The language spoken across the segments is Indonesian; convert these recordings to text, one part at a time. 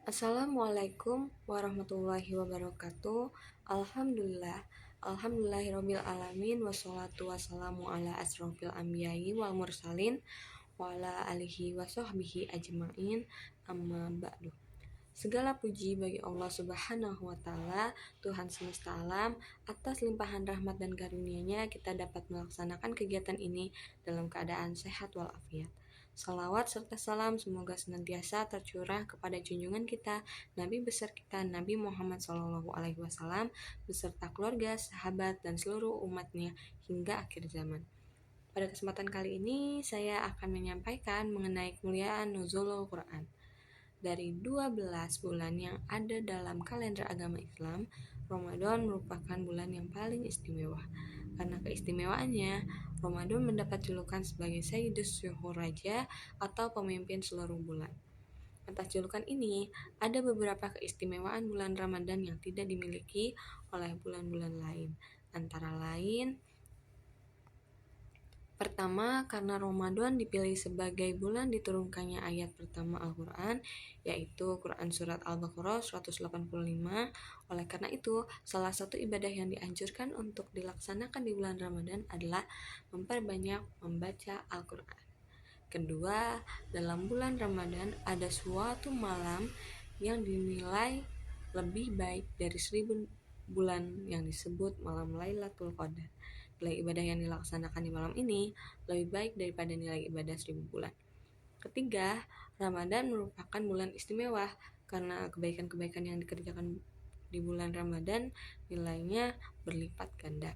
Assalamualaikum warahmatullahi wabarakatuh. Alhamdulillahirabbil alamin wassalatu wassalamu ala asrofil anbiya'i wal mursalin wa ala alihi wa sahbihi ajmain amma ba'du. Segala puji bagi Allah Subhanahu wa taala, Tuhan semesta alam. Atas limpahan rahmat dan karunia-Nya kita dapat melaksanakan kegiatan ini dalam keadaan sehat walafiat. Salawat serta salam semoga senantiasa tercurah kepada junjungan kita, Nabi besar kita, Nabi Muhammad SAW, beserta keluarga, sahabat, dan seluruh umatnya hingga akhir zaman. Pada kesempatan kali ini, saya akan menyampaikan mengenai kemuliaan Nuzulul Quran. Dari 12 bulan yang ada dalam kalender agama Islam, Ramadan merupakan bulan yang paling istimewa. Karena keistimewaannya, Ramadan mendapat julukan sebagai Sayyidus Syuhur, Raja atau pemimpin seluruh bulan. Atas julukan ini, ada beberapa keistimewaan bulan Ramadan yang tidak dimiliki oleh bulan-bulan lain. Antara lain, pertama, karena Ramadan dipilih sebagai bulan diturunkannya ayat pertama Al-Quran, yaitu Quran Surat Al-Baqarah 185. Oleh karena itu, salah satu ibadah yang dianjurkan untuk dilaksanakan di bulan Ramadan adalah memperbanyak membaca Al-Quran. Kedua, dalam bulan Ramadan ada suatu malam yang dinilai lebih baik dari 1000 bulan yang disebut malam Lailatul Qadar. Nilai ibadah yang dilaksanakan di malam ini lebih baik daripada nilai ibadah 1000 bulan. Ketiga, Ramadan merupakan bulan istimewa karena kebaikan-kebaikan yang dikerjakan di bulan Ramadan nilainya berlipat ganda.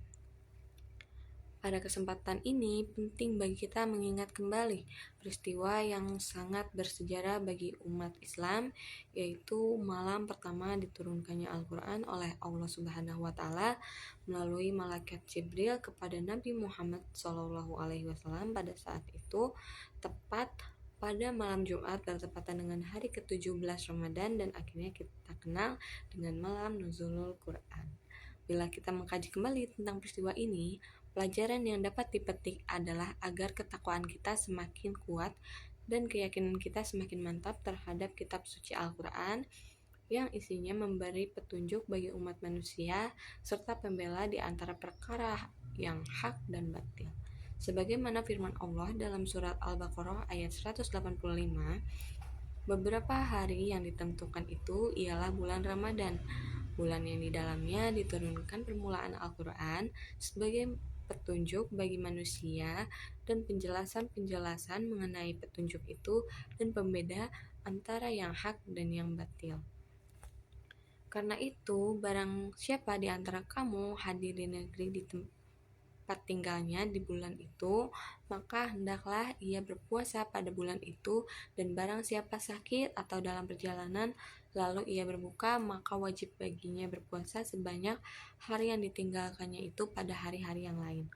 Pada kesempatan ini, penting bagi kita mengingat kembali peristiwa yang sangat bersejarah bagi umat Islam, yaitu malam pertama diturunkannya Al-Quran oleh Allah Subhanahu wa Ta'ala melalui malaikat Jibril kepada Nabi Muhammad SAW pada saat itu, tepat pada malam Jumat bertepatan dengan hari ke-17 Ramadan, dan akhirnya kita kenal dengan malam Nuzulul Quran. Bila kita mengkaji kembali tentang peristiwa ini, pelajaran yang dapat dipetik adalah agar ketakwaan kita semakin kuat dan keyakinan kita semakin mantap terhadap kitab suci Al-Quran yang isinya memberi petunjuk bagi umat manusia serta pembela di antara perkara yang hak dan batil. Sebagaimana firman Allah dalam surat Al-Baqarah ayat 185, beberapa hari yang ditentukan itu ialah bulan Ramadan, bulan yang di dalamnya diturunkan permulaan Al-Quran sebagai petunjuk bagi manusia dan penjelasan-penjelasan mengenai petunjuk itu dan pembeda antara yang hak dan yang batil. Karena itu, barang siapa di antara kamu hadir di negeri di tempat tinggalnya di bulan itu, maka hendaklah ia berpuasa pada bulan itu, dan barang siapa sakit atau dalam perjalanan lalu ia berbuka, maka wajib baginya berpuasa sebanyak hari yang ditinggalkannya itu pada hari-hari yang lain.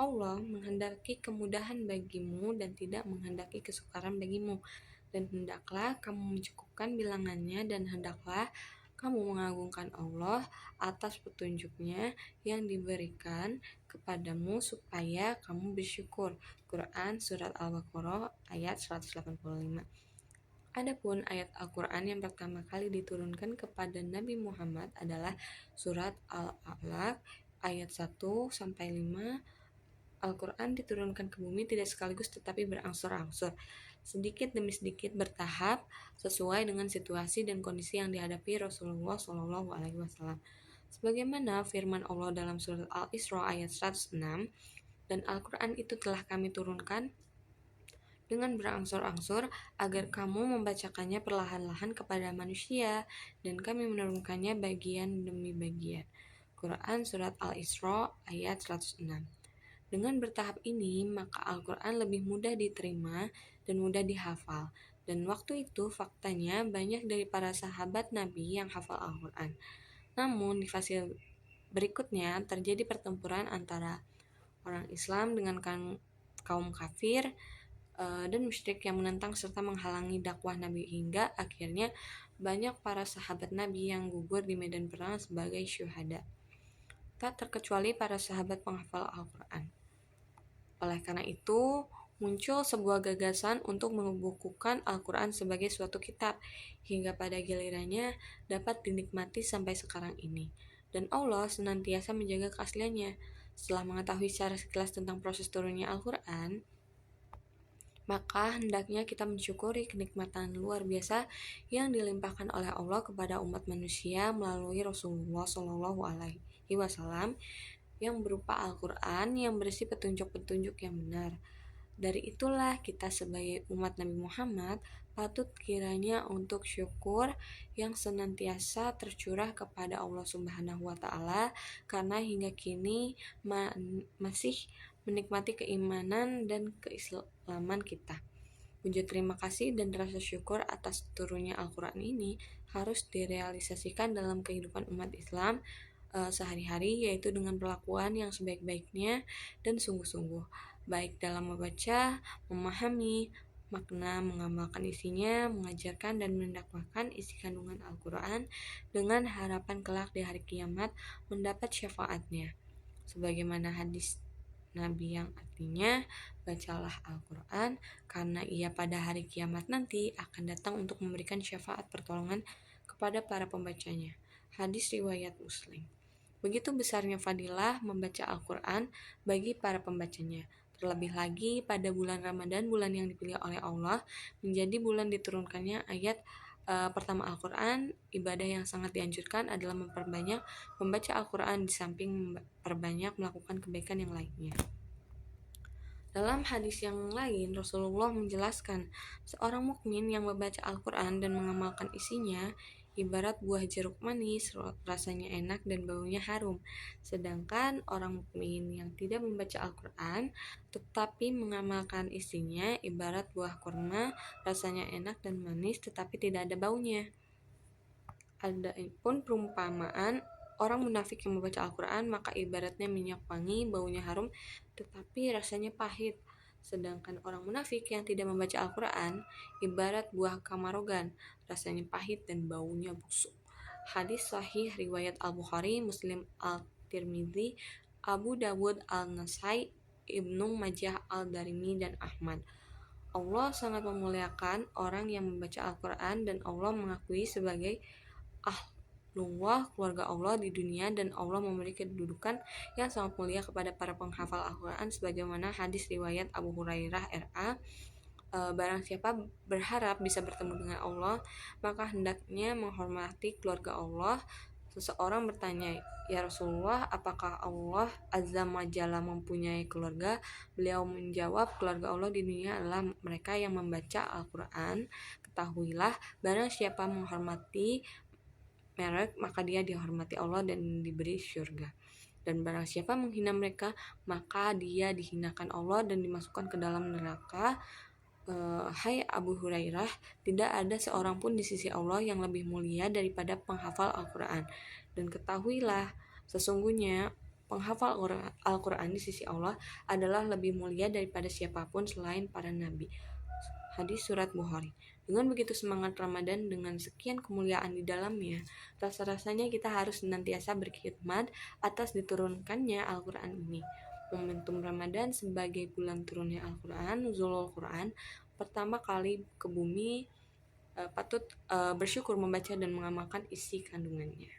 Allah menghendaki kemudahan bagimu dan tidak menghendaki kesukaran bagimu, dan hendaklah kamu mencukupkan bilangannya, dan hendaklah kamu mengagungkan Allah atas petunjuknya yang diberikan kepadamu supaya kamu bersyukur. Quran Surat Al-Baqarah ayat 185. Adapun ayat Al-Quran yang pertama kali diturunkan kepada Nabi Muhammad adalah Surat Al-A'laq ayat 1-5. Al-Quran diturunkan ke bumi tidak sekaligus tetapi berangsur-angsur, sedikit demi sedikit bertahap, sesuai dengan situasi dan kondisi yang dihadapi Rasulullah SAW. Sebagaimana firman Allah dalam surat Al-Isra ayat 106, dan Al-Quran itu telah kami turunkan dengan berangsur-angsur agar kamu membacakannya perlahan-lahan kepada manusia, dan kami menurunkannya bagian demi bagian. Quran Surat Al-Isra ayat 106. Dengan bertahap ini, maka Al-Quran lebih mudah diterima dan mudah dihafal. Dan waktu itu faktanya banyak dari para sahabat Nabi yang hafal Al-Quran. Namun di fase berikutnya terjadi pertempuran antara orang Islam dengan kaum kafir dan musyrik yang menentang serta menghalangi dakwah Nabi, hingga akhirnya banyak para sahabat Nabi yang gugur di medan perang sebagai syuhada. Tak terkecuali para sahabat penghafal Al-Quran. Oleh karena itu, muncul sebuah gagasan untuk membukukan Al-Quran sebagai suatu kitab, hingga pada gilirannya dapat dinikmati sampai sekarang ini. Dan Allah senantiasa menjaga keasliannya. Setelah mengetahui secara sekilas tentang proses turunnya Al-Quran, maka hendaknya kita mensyukuri kenikmatan luar biasa yang dilimpahkan oleh Allah kepada umat manusia melalui Rasulullah Shallallahu Alaihi Wasallam yang berupa Al-Quran yang berisi petunjuk-petunjuk yang benar. Dari itulah kita sebagai umat Nabi Muhammad patut kiranya untuk syukur yang senantiasa tercurah kepada Allah Subhanahu wa taala karena hingga kini masih menikmati keimanan dan keislaman kita. Wujud terima kasih dan rasa syukur atas turunnya Al-Quran ini harus direalisasikan dalam kehidupan umat Islam sehari-hari, yaitu dengan perlakuan yang sebaik-baiknya dan sungguh-sungguh, baik dalam membaca, memahami makna, mengamalkan isinya, mengajarkan dan mendakwahkan isi kandungan Al-Quran dengan harapan kelak di hari kiamat mendapat syafaatnya. Sebagaimana hadis Nabi yang artinya, bacalah Al-Quran karena ia pada hari kiamat nanti akan datang untuk memberikan syafaat pertolongan kepada para pembacanya. Hadis riwayat Muslim. Begitu besarnya fadilah membaca Al-Quran bagi para pembacanya. Terlebih lagi pada bulan Ramadan, bulan yang dipilih oleh Allah menjadi bulan diturunkannya ayat pertama Al-Quran. Ibadah yang sangat dianjurkan adalah memperbanyak membaca Al-Quran di samping memperbanyak melakukan kebaikan yang lainnya. Dalam hadis yang lain, Rasulullah menjelaskan, seorang mukmin yang membaca Al-Quran dan mengamalkan isinya ibarat buah jeruk manis, rasanya enak dan baunya harum. Sedangkan orang mukmin yang tidak membaca Al-Quran tetapi mengamalkan isinya ibarat buah kurma, rasanya enak dan manis tetapi tidak ada baunya. Ada pun perumpamaan orang munafik yang membaca Al-Quran maka ibaratnya minyak wangi, baunya harum tetapi rasanya pahit. Sedangkan orang munafik yang tidak membaca Al-Quran ibarat buah kamarogan, rasanya pahit dan baunya busuk. Hadis sahih riwayat Al-Bukhari, Muslim, Al-Tirmidzi, Abu Dawud, Al-Nasai, Ibnu Majah, Al-Darimi, dan Ahmad. Allah sangat memuliakan orang yang membaca Al-Quran dan Allah mengakui sebagai ahlullah, keluarga Allah di dunia, dan Allah memberi kedudukan yang sangat mulia kepada para penghafal Al-Quran sebagaimana hadis riwayat Abu Hurairah RA. Barang siapa berharap bisa bertemu dengan Allah maka hendaknya menghormati keluarga Allah. Seseorang bertanya, ya Rasulullah, apakah Allah Azza wa Jalla mempunyai keluarga? Beliau menjawab, keluarga Allah di dunia adalah mereka yang membaca Al-Quran. Ketahuilah, barang siapa menghormati mereka maka dia dihormati Allah dan diberi syurga. Dan barang siapa menghina mereka maka dia dihinakan Allah dan dimasukkan ke dalam neraka. Hai Abu Hurairah, tidak ada seorang pun di sisi Allah yang lebih mulia daripada penghafal Al-Quran. Dan ketahuilah, sesungguhnya penghafal Al-Quran di sisi Allah adalah lebih mulia daripada siapapun selain para nabi. Hadis surat Bukhari. Dengan begitu semangat Ramadan dengan sekian kemuliaan di dalamnya, rasa-rasanya kita harus senantiasa berkhidmat atas diturunkannya Al-Quran ini. Momentum Ramadan sebagai bulan turunnya Al-Quran, nuzulul Quran, pertama kali ke bumi, patut bersyukur membaca dan mengamalkan isi kandungannya.